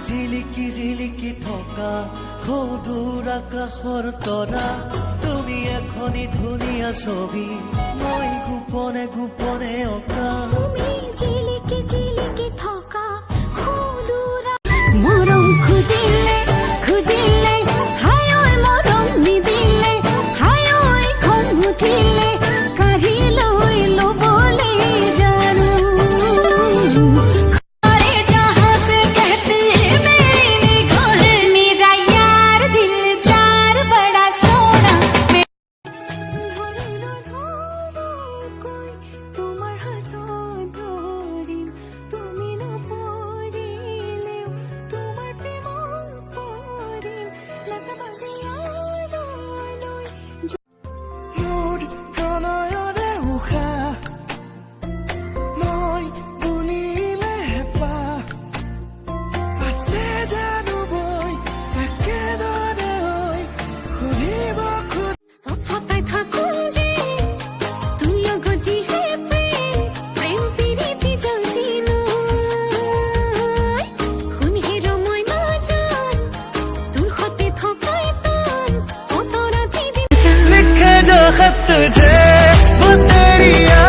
জিলিকি জিলিকি থকা সৌদূৰ আকাশৰ তৰা তুমি এখনি ধুনীয়া ছবি মই গোপনে গোপনে অঁকা তুমি জিলিকি জিলিকি থকা সৌদূৰ মৰম খুজিলে খুজিলে হায় ঐ মৰম নিদিলে হায় ঐ খং উঠিলে কাঢ়ি লৈ ল'বলৈ জানো खत तुझे वो तेरी